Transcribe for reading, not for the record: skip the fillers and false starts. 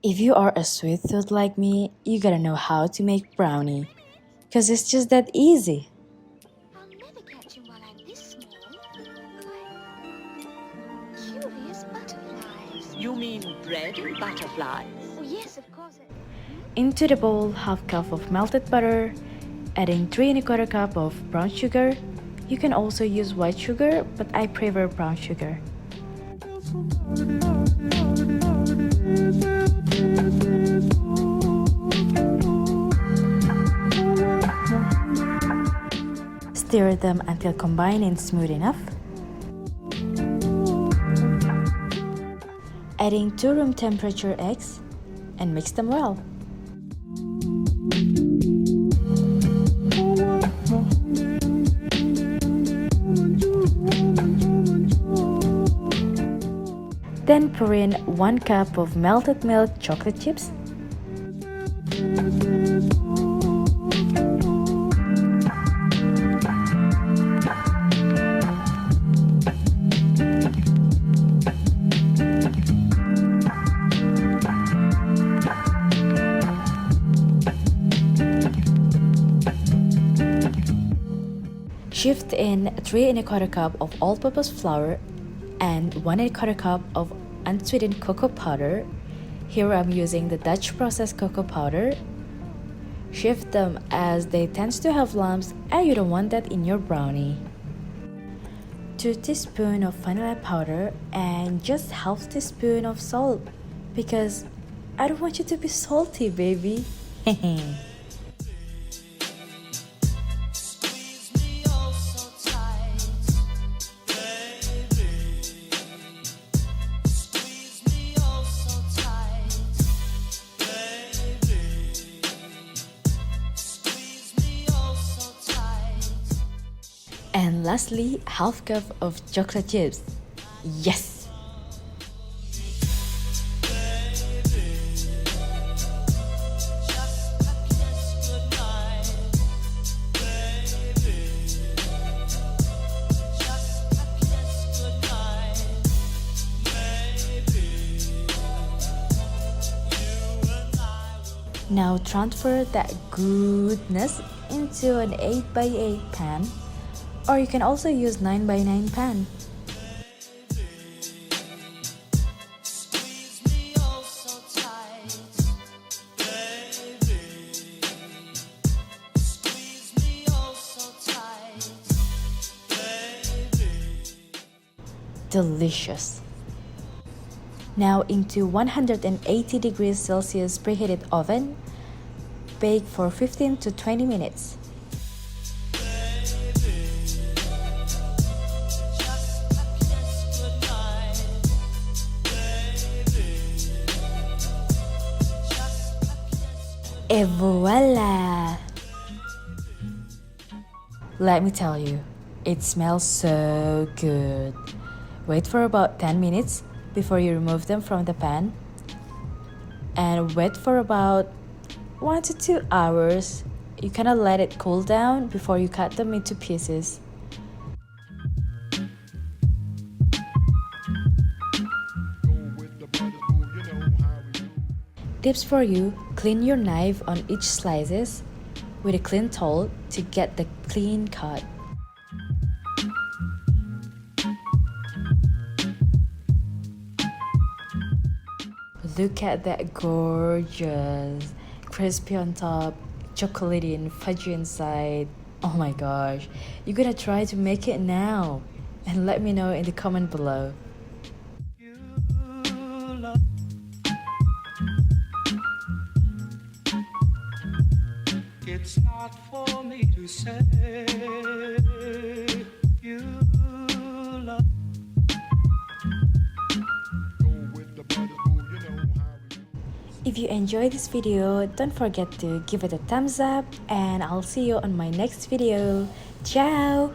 If you are a sweet tooth like me, you gotta know how to make brownie. Cause it's just that easy. I'll never catch him while I'm this small. Why, curious butterflies. You mean bread and butterflies? Oh, yes, of course. Into the bowl, half cup of melted butter, adding 3 1/4 cup of brown sugar. You can also use white sugar, but I prefer brown sugar. Stir them until combined and smooth enough. Adding 2 room temperature eggs and mix them well. Then pour in 1 cup of melted milk chocolate chips. Shift in 3 1/4 cup of all-purpose flour and 1 1/4 cup of unsweetened cocoa powder. Here I'm using the Dutch processed cocoa powder. Shift them as they tend to have lumps and you don't want that in your brownie. 2 teaspoons of vanilla powder and just half teaspoon of salt because I don't want you to be salty, baby. And lastly, half cup of chocolate chips. Yes! Now transfer that goodness into an 8x8 pan, or you can also use 9x9 pan. Delicious. Now into 180 degrees Celsius preheated oven. Bake for 15 to 20 minutes. Et voila! Let me tell you, it smells so good. Wait for about 10 minutes before you remove them from the pan. And wait for about 1 to 2 hours. You cannot let it cool down before you cut them into pieces. Tips for you: clean your knife on each slices with a clean towel to get the clean cut. Look at that gorgeous, crispy on top, chocolatey and fudgy inside. Oh my gosh, you gotta try to make it now and let me know in the comment below. It's not for me to say you love. If you enjoyed this video, don't forget to give it a thumbs up and I'll see you on my next video. Ciao!